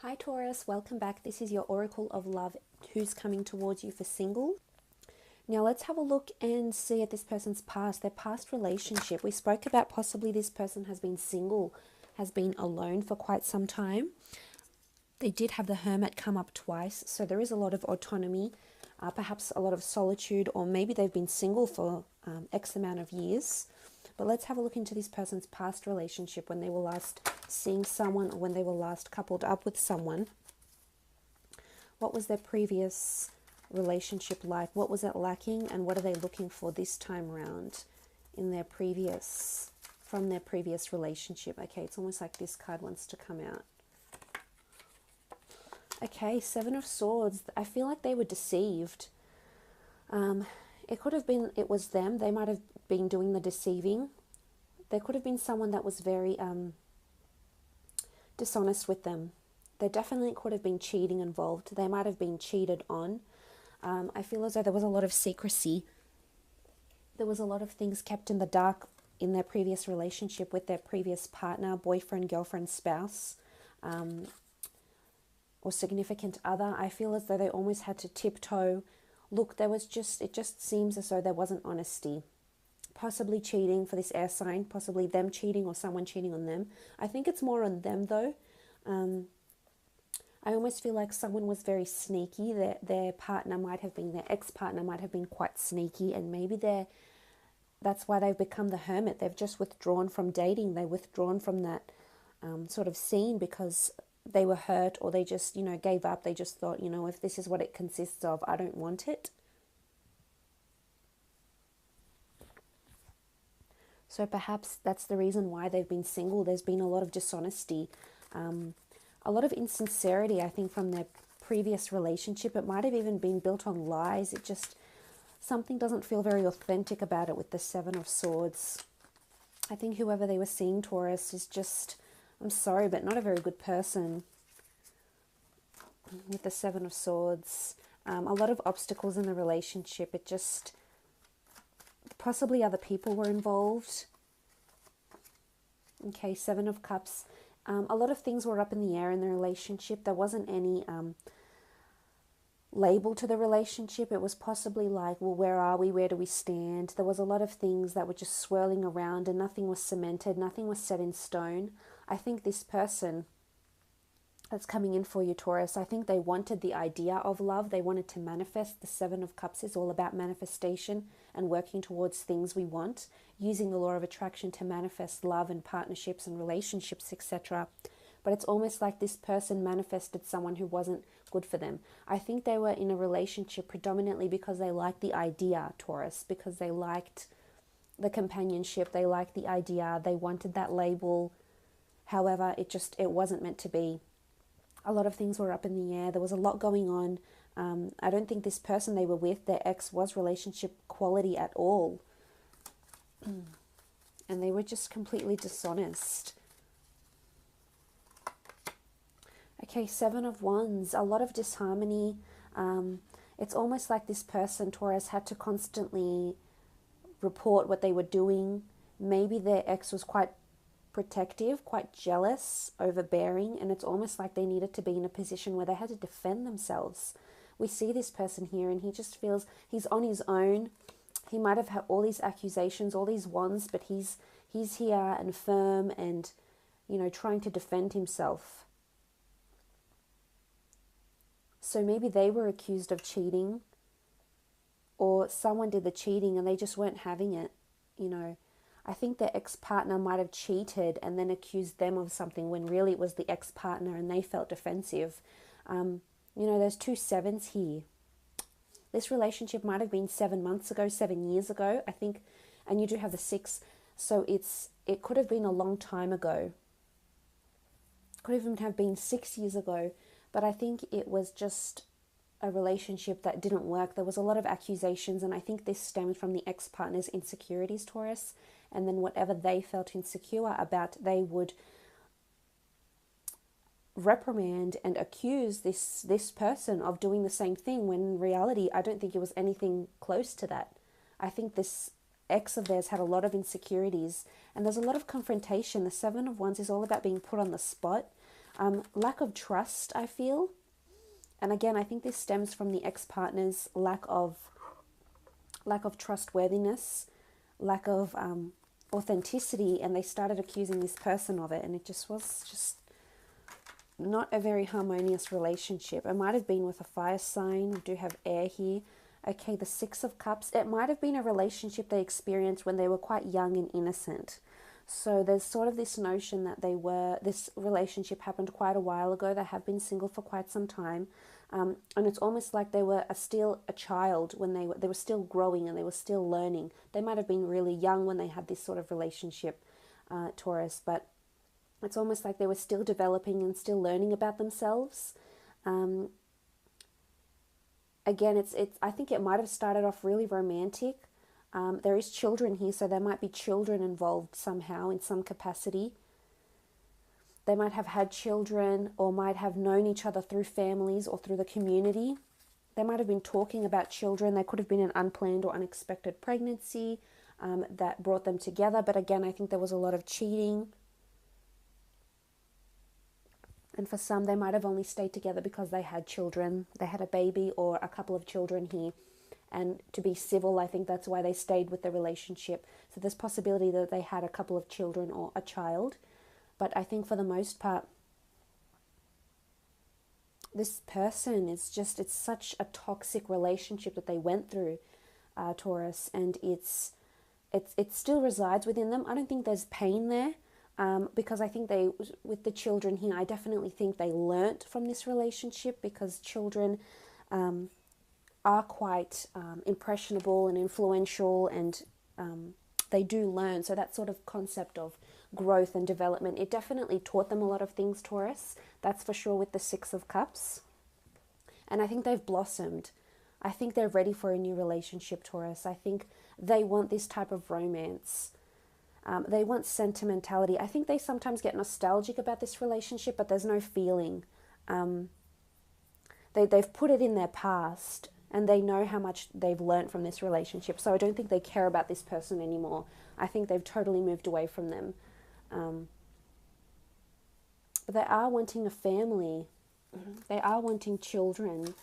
Hi Taurus, welcome back. This is your Oracle of Love, who's coming towards you for single. Now let's have a look and see at this person's past, their past relationship. We spoke about possibly this person has been single, has been alone for quite some time. They did have the Hermit come up twice, so there is a lot of autonomy, perhaps a lot of solitude, or maybe they've been single for X amount of years. But let's have a look into this person's past relationship, when they were last seeing someone or when they were last coupled up with someone. What was their previous relationship like? What was it lacking, and what are they looking for this time around in their previous, from their previous relationship? Okay, it's almost like this card wants to come out. Okay, Seven of Swords. I feel like they were deceived. It could have been it was them. They might have been doing the deceiving. There could have been someone that was very dishonest with them. There definitely could have been cheating involved. They might have been cheated on. I feel as though there was a lot of secrecy. There was a lot of things kept in the dark in their previous relationship with their previous partner, boyfriend, girlfriend, spouse, or significant other. I feel as though they almost had to tiptoe. Look, it just seems as though there wasn't honesty. Possibly cheating for this air sign, possibly them cheating or someone cheating on them. I think it's more on them though. I almost feel like someone was very sneaky. Their partner might have been, their ex-partner might have been quite sneaky, and maybe that's why they've become the hermit. They've just withdrawn from dating. They've withdrawn from that sort of scene because they were hurt, or they just, gave up. They just thought, if this is what it consists of, I don't want it. So perhaps that's the reason why they've been single. There's been a lot of dishonesty, a lot of insincerity, I think, from their previous relationship. It might have even been built on lies. Something doesn't feel very authentic about it with the Seven of Swords. I think whoever they were seeing, Taurus, is just, I'm sorry, but not a very good person with the Seven of Swords. A lot of obstacles in the relationship. It just, possibly other people were involved. Okay, Seven of Cups. A lot of things were up in the air in the relationship. There wasn't any label to the relationship. It was possibly like, well, where are we? Where do we stand? There was a lot of things that were just swirling around, and nothing was cemented. Nothing was set in stone. I think this person that's coming in for you, Taurus, I think they wanted the idea of love. They wanted to manifest. The Seven of Cups is all about manifestation and working towards things we want, using the law of attraction to manifest love and partnerships and relationships, etc. But it's almost like this person manifested someone who wasn't good for them. I think they were in a relationship predominantly because they liked the idea, Taurus, because they liked the companionship, they liked the idea, they wanted that label. However, it wasn't meant to be. A lot of things were up in the air. There was a lot going on. I don't think this person they were with, their ex, was relationship quality at all. And they were just completely dishonest. Okay, Seven of Wands. A lot of disharmony. It's almost like this person, Taurus, had to constantly report what they were doing. Maybe their ex was quite protective, quite jealous, overbearing, and it's almost like they needed to be in a position where they had to defend themselves. We see this person here, and he just feels he's on his own. He might have had all these accusations, all these wands, but he's here and firm and, trying to defend himself. So maybe they were accused of cheating, or someone did the cheating and they just weren't having it, I think their ex-partner might have cheated and then accused them of something when really it was the ex-partner and they felt defensive. There's two sevens here. This relationship might have been 7 months ago, 7 years ago, I think, and you do have the 6, so it could have been a long time ago. Could even have been 6 years ago, but I think it was just a relationship that didn't work. There was a lot of accusations, and I think this stemmed from the ex-partner's insecurities, Taurus, and then whatever they felt insecure about, they would reprimand and accuse this person of doing the same thing, when in reality, I don't think it was anything close to that. I think this ex of theirs had a lot of insecurities, and there's a lot of confrontation. The Seven of Wands is all about being put on the spot. Lack of trust, I feel. And again, I think this stems from the ex-partner's lack of trustworthiness, lack of authenticity, and they started accusing this person of it, and it just was just not a very harmonious relationship. It might have been with a fire sign. We do have air here. Okay, the Six of Cups. It might have been a relationship they experienced when they were quite young and innocent. So there's sort of this notion that this relationship happened quite a while ago. They have been single for quite some time. And it's almost like they were still a child when they were still growing and they were still learning. They might have been really young when they had this sort of relationship, Taurus, but it's almost like they were still developing and still learning about themselves. Again, I think it might have started off really romantic. There is children here, so there might be children involved somehow in some capacity. They might have had children or might have known each other through families or through the community. They might have been talking about children. There could have been an unplanned or unexpected pregnancy that brought them together. But again, I think there was a lot of cheating. And for some, they might have only stayed together because they had children. They had a baby or a couple of children here. And to be civil, I think that's why they stayed with the relationship. So there's possibility that they had a couple of children or a child. But I think for the most part, this person is just, it's such a toxic relationship that they went through, Taurus. And it still resides within them. I don't think there's pain there. Because I think with the children here, I definitely think they learnt from this relationship, because children are quite impressionable and influential, and they do learn. So that sort of concept of growth and development, it definitely taught them a lot of things, Taurus. That's for sure with the Six of Cups. And I think they've blossomed. I think they're ready for a new relationship, Taurus. I think they want this type of romance. They want sentimentality. I think they sometimes get nostalgic about this relationship, but there's no feeling. They've put it in their past, and they know how much they've learnt from this relationship. So I don't think they care about this person anymore. I think they've totally moved away from them. But they are wanting a family. They are wanting children.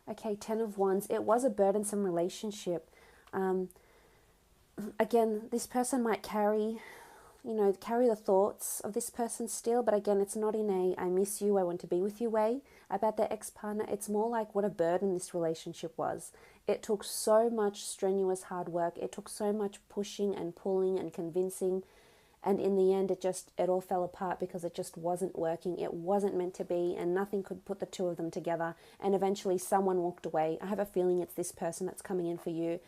Okay, Ten of Wands. It was a burdensome relationship. Again, this person might carry the thoughts of this person still, but again, it's not in a I miss you, I want to be with you way about their ex-partner. It's more like what a burden this relationship was. It took so much strenuous hard work. It took so much pushing and pulling and convincing, and in the end, it all fell apart because it just wasn't working. It wasn't meant to be, and nothing could put the two of them together, and eventually someone walked away. I have a feeling it's this person that's coming in for you.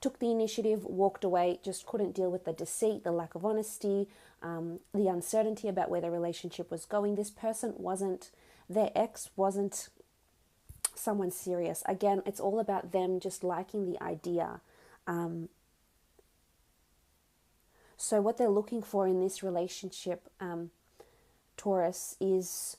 Took the initiative, walked away, just couldn't deal with the deceit, the lack of honesty, the uncertainty about where the relationship was going. This person their ex wasn't someone serious. Again, it's all about them just liking the idea. So what they're looking for in this relationship, Taurus, is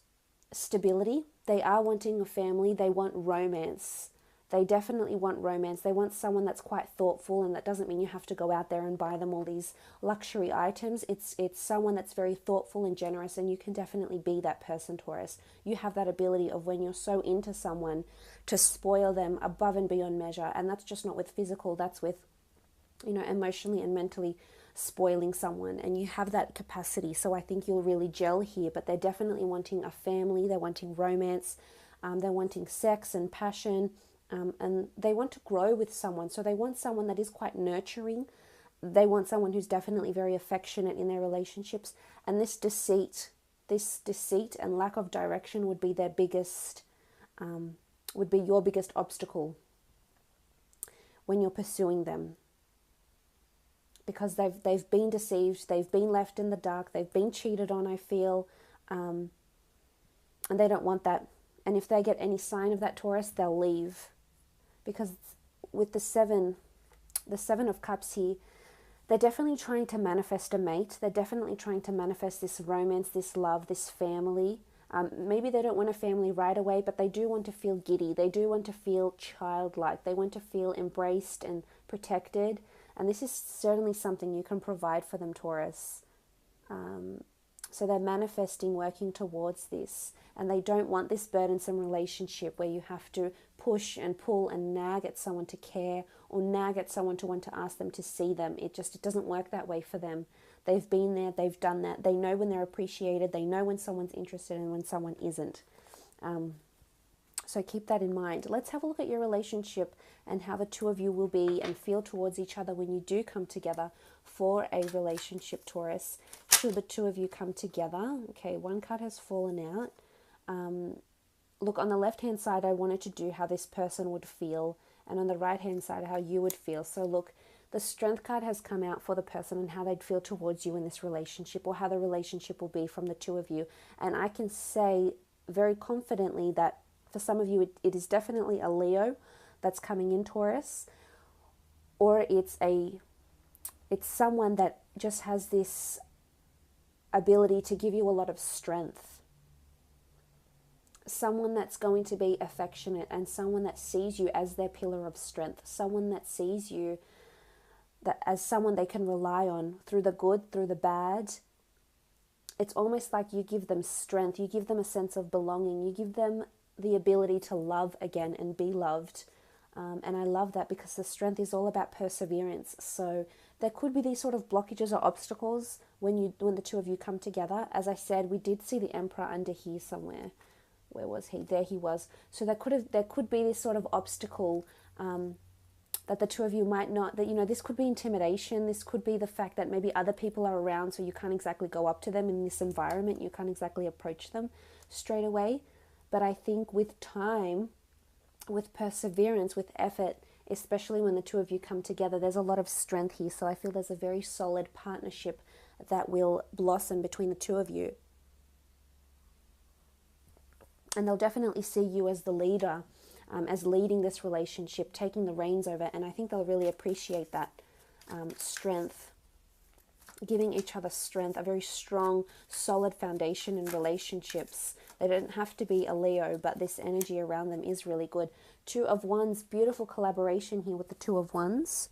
stability. They are wanting a family. They want romance. They definitely want romance. They want someone that's quite thoughtful, and that doesn't mean you have to go out there and buy them all these luxury items. It's someone that's very thoughtful and generous, and you can definitely be that person, Taurus. You have that ability of, when you're so into someone, to spoil them above and beyond measure. And that's just not with physical, that's with, emotionally and mentally spoiling someone, and you have that capacity. So I think you'll really gel here. But they're definitely wanting a family. They're wanting romance. They're wanting sex and passion. And they want to grow with someone. So they want someone that is quite nurturing. They want someone who's definitely very affectionate in their relationships. And this deceit and lack of direction would be your biggest obstacle when you're pursuing them. Because they've been deceived, they've been left in the dark, they've been cheated on, I feel, and they don't want that. And if they get any sign of that, Taurus, they'll leave. Because with the Seven of Cups here, they're definitely trying to manifest a mate. They're definitely trying to manifest this romance, this love, this family. Maybe they don't want a family right away, but they do want to feel giddy. They do want to feel childlike. They want to feel embraced and protected. And this is certainly something you can provide for them, Taurus. So they're manifesting, working towards this, and they don't want this burdensome relationship where you have to push and pull and nag at someone to care, or nag at someone to want to ask them to see them. It doesn't work that way for them. They've been there, they've done that. They know when they're appreciated, they know when someone's interested and when someone isn't. So keep that in mind. Let's have a look at your relationship and how the two of you will be and feel towards each other when you do come together for a relationship, Taurus. Should the two of you come together? Okay, one card has fallen out. Look, on the left-hand side, I wanted to do how this person would feel, and on the right-hand side, how you would feel. So look, the Strength card has come out for the person and how they'd feel towards you in this relationship, or how the relationship will be from the two of you. And I can say very confidently that for some of you, it is definitely a Leo that's coming in, Taurus, or it's someone that just has this ability to give you a lot of strength. Someone that's going to be affectionate, and someone that sees you as their pillar of strength. Someone that sees you as someone they can rely on through the good, through the bad. It's almost like you give them strength. You give them a sense of belonging. You give them the ability to love again and be loved. And I love that, because the Strength is all about perseverance. So there could be these sort of blockages or obstacles when the two of you come together. As I said, we did see the Emperor under here somewhere. Where was he? There he was. So there could be this sort of obstacle that the two of you might not, that, this could be intimidation. This could be the fact that maybe other people are around, so you can't exactly go up to them in this environment. You can't exactly approach them straight away. But I think with time, with perseverance, with effort, especially when the two of you come together, there's a lot of strength here. So I feel there's a very solid partnership that will blossom between the two of you. And they'll definitely see you as the leader, as leading this relationship, taking the reins over. And I think they'll really appreciate that strength, giving each other strength, a very strong, solid foundation in relationships. They don't have to be a Leo, but this energy around them is really good. Two of Wands, beautiful collaboration here with the Two of Wands.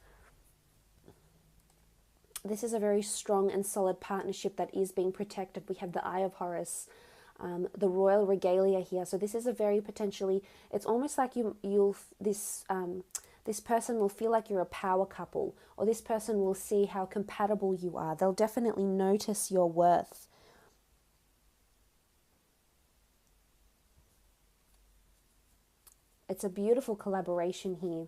This is a very strong and solid partnership that is being protected. We have the Eye of Horus, the Royal Regalia here. So this is a very potentially, it's almost like this person will feel like you're a power couple, or this person will see how compatible you are. They'll definitely notice your worth. It's a beautiful collaboration here.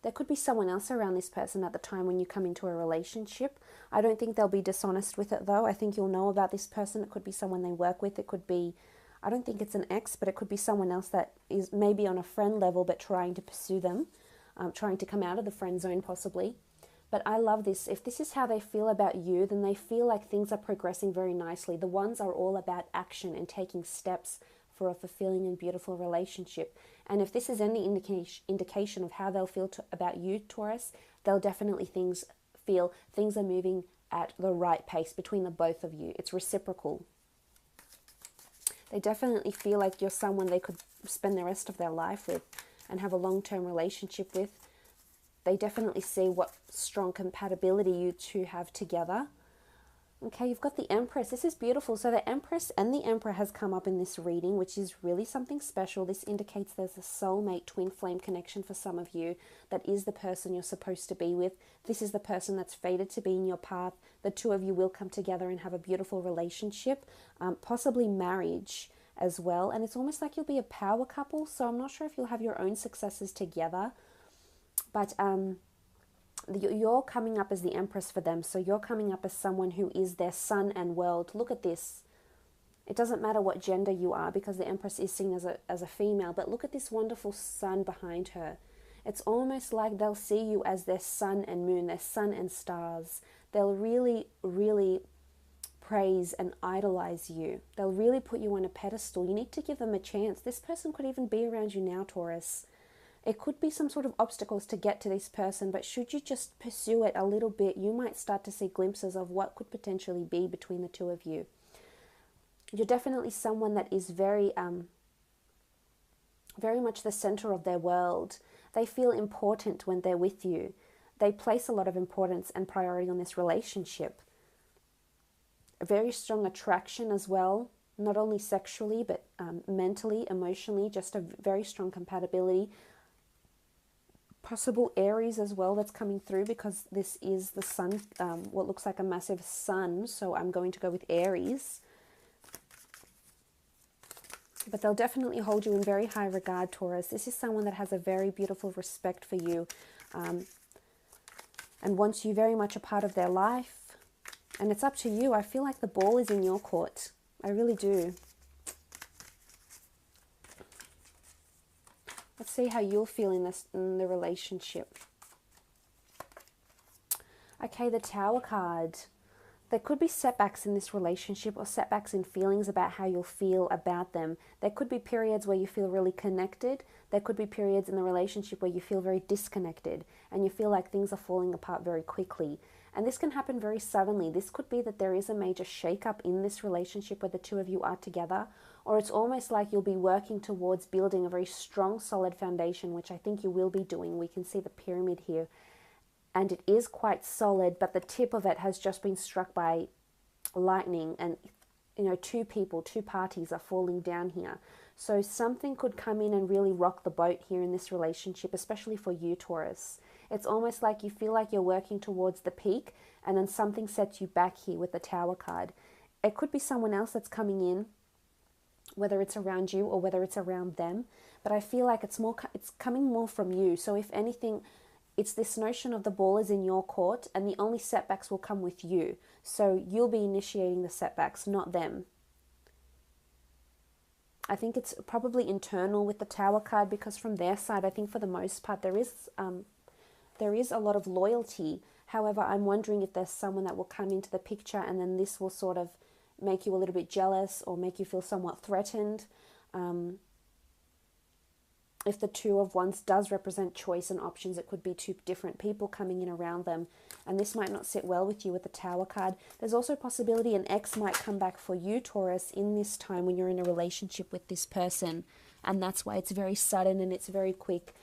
There could be someone else around this person at the time when you come into a relationship. I don't think they'll be dishonest with it, though. I think you'll know about this person. It could be someone they work with. It could be, I don't think it's an ex, but it could be someone else that is maybe on a friend level but trying to pursue them, trying to come out of the friend zone possibly. But I love this. If this is how they feel about you, then they feel like things are progressing very nicely. The Wands are all about action and taking steps for a fulfilling and beautiful relationship. And if this is any indication of how they'll feel about you, Taurus, they'll definitely feel things are moving at the right pace between the both of you. It's reciprocal. They definitely feel like you're someone they could spend the rest of their life with and have a long-term relationship with. They definitely see what strong compatibility you two have together. Okay, you've got the Empress. This is beautiful. So the Empress and the Emperor has come up in this reading, which is really something special. This indicates there's a soulmate twin flame connection for some of you. That is the person you're supposed to be with. This is the person that's fated to be in your path. The two of you will come together and have a beautiful relationship, possibly marriage as well. And it's almost like you'll be a power couple. So I'm not sure if you'll have your own successes together, but you're coming up as the Empress for them. So you're coming up as someone who is their sun and world. Look at this. It doesn't matter what gender you are, because the Empress is seen as a female. But look at this wonderful sun behind her. It's almost like they'll see you as their sun and moon, their sun and stars. They'll really, really praise and idolize you. They'll really put you on a pedestal. You need to give them a chance. This person could even be around you now, Taurus. It could be some sort of obstacles to get to this person, but should you just pursue it a little bit, you might start to see glimpses of what could potentially be between the two of you. You're definitely someone that is very much the center of their world. They feel important when they're with you. they place a lot of importance and priority on this relationship. A very strong attraction as well, not only sexually, but mentally, emotionally, just a very strong compatibility. Possible Aries as well that's coming through, because this is the sun, what looks like a massive sun, so I'm going to go with Aries. But they'll definitely hold you in very high regard, Taurus. This is someone that has a very beautiful respect for you, and wants you very much a part of their life. And it's up to you. I feel like the ball is in your court. I really do. Let's see how you'll feel in the relationship. Okay, the Tower card. There could be setbacks in this relationship, or setbacks in feelings about how you'll feel about them. There could be periods where you feel really connected. There could be periods in the relationship where you feel very disconnected and you feel like things are falling apart very quickly. And this can happen very suddenly. This could be that there is a major shakeup in this relationship where the two of you are together, or it's almost like you'll be working towards building a very strong, solid foundation, which I think you will be doing. We can see the pyramid here. And it is quite solid, but the tip of it has just been struck by lightning, and two parties are falling down here. So something could come in and really rock the boat here in this relationship, especially for you, Taurus. It's almost like you feel like you're working towards the peak, and then something sets you back here with the Tower card. It could be someone else that's coming in, whether it's around you or whether it's around them, but I feel like it's coming more from you. So if anything, it's this notion of the ball is in your court, and the only setbacks will come with you. So you'll be initiating the setbacks, not them. I think it's probably internal with the Tower card, because from their side, I think for the most part, there is a lot of loyalty. However, I'm wondering if there's someone that will come into the picture, and then this will sort of make you a little bit jealous or make you feel somewhat threatened. If the Two of Wands does represent choice and options, it could be two different people coming in around them, and this might not sit well with you with the Tower card. There's also a possibility an ex might come back for you, Taurus, in this time when you're in a relationship with this person, and that's why it's very sudden and it's very quick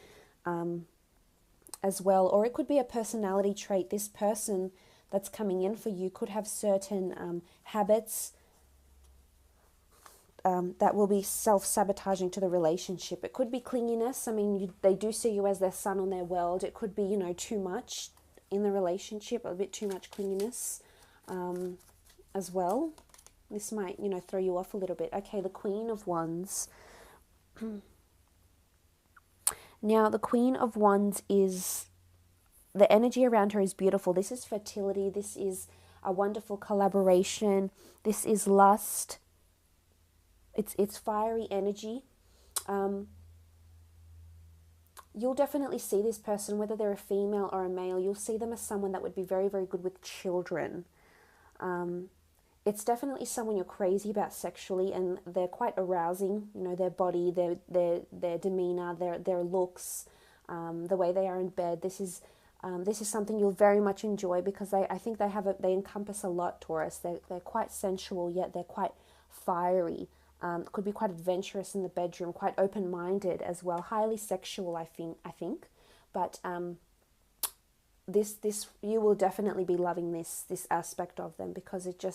as well. Or it could be a personality trait. This person that's coming in for you could have certain habits that will be self-sabotaging to the relationship. It could be clinginess. I mean, they do see you as their sun on their world. It could be, too much in the relationship, a bit too much clinginess as well. This might, throw you off a little bit. Okay, the Queen of Wands. Now, the Queen of Wands is, the energy around her is beautiful. This is fertility. This is a wonderful collaboration. This is lust. It's fiery energy. You'll definitely see this person, whether they're a female or a male, you'll see them as someone that would be very, very good with children. It's definitely someone you're crazy about sexually, and they're quite arousing. Their body, their demeanor, their looks, the way they are in bed. This is something you'll very much enjoy, because I think they encompass a lot, Taurus. They're quite sensual, yet they're quite fiery. Could be quite adventurous in the bedroom, quite open-minded as well, highly sexual, I think. But this you will definitely be loving this aspect of them, because it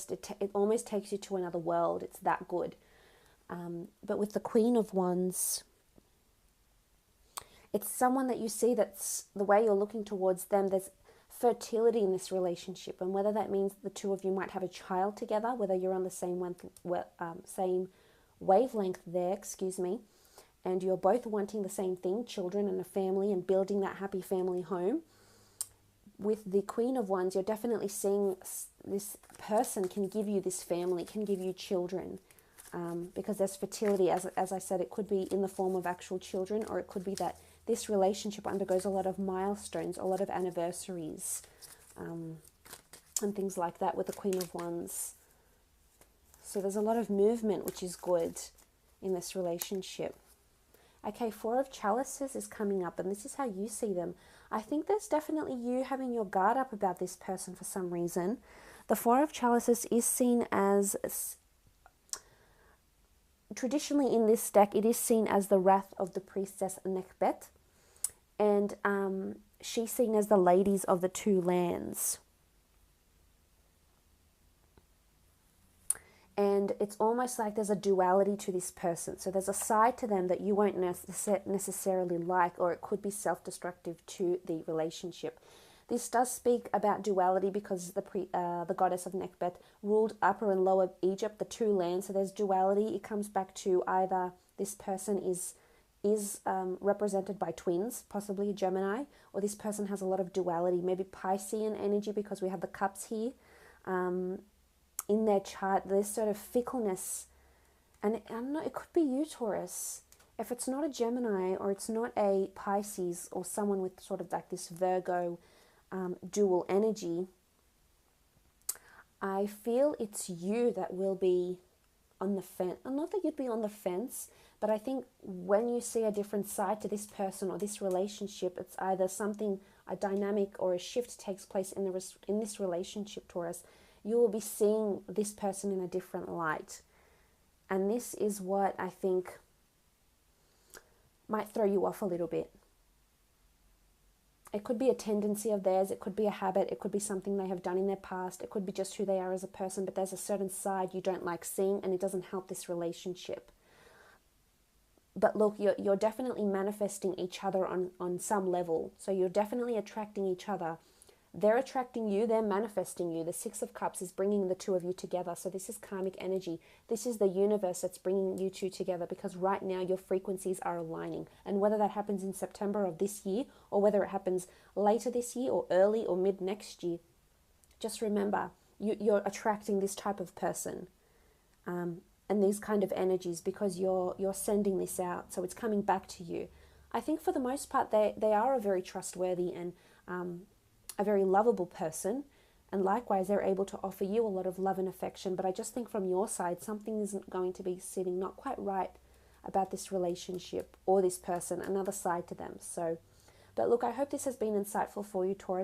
almost takes you to another world. It's that good. But with the Queen of Wands, it's someone that you see, that's the way you're looking towards them. There's fertility in this relationship, and whether that means the two of you might have a child together, whether you're on the same wavelength there, and you're both wanting the same thing, children and a family, and building that happy family home. With the Queen of Wands, you're definitely seeing this person can give you this family, can give you children, because there's fertility. As I said, it could be in the form of actual children, or it could be that this relationship undergoes a lot of milestones, a lot of anniversaries, and things like that with the Queen of Wands. So there's a lot of movement, which is good in this relationship. Okay, Four of Chalices is coming up, and this is how you see them. I think there's definitely you having your guard up about this person for some reason. The Four of Chalices is seen as, traditionally in this deck, it is seen as the wrath of the priestess Nekhbet. And she's seen as the ladies of the two lands. And it's almost like there's a duality to this person. So there's a side to them that you won't necessarily like, or it could be self-destructive to the relationship. This does speak about duality because the goddess of Nekhbet ruled Upper and Lower Egypt, the two lands. So there's duality. It comes back to either this person is represented by twins, possibly a Gemini, or this person has a lot of duality, maybe Piscean energy because we have the cups here. In their chart, there's sort of fickleness, and I don't know, it could be you, Taurus. If it's not a Gemini or it's not a Pisces or someone with sort of like this Virgo dual energy, I feel it's you that will be on the fence. Not that you'd be on the fence, but I think when you see a different side to this person or this relationship, it's either something, a dynamic or a shift takes place in this relationship, Taurus. You will be seeing this person in a different light. And this is what I think might throw you off a little bit. It could be a tendency of theirs. It could be a habit. It could be something they have done in their past. It could be just who they are as a person, but there's a certain side you don't like seeing and it doesn't help this relationship. But look, you're definitely manifesting each other on some level. So you're definitely attracting each other. They're attracting you, they're manifesting you. The Six of Cups is bringing the two of you together. So this is karmic energy. This is the universe that's bringing you two together because right now your frequencies are aligning. And whether that happens in September of this year or whether it happens later this year or early or mid next year, just remember, you're attracting this type of person and these kind of energies because you're sending this out. So it's coming back to you. I think for the most part, they are a very trustworthy and a very lovable person, and likewise they're able to offer you a lot of love and affection. But I just think from your side something isn't going to be sitting not quite right about this relationship or this person, another side to them. So but look, I hope this has been insightful for you, Taurus.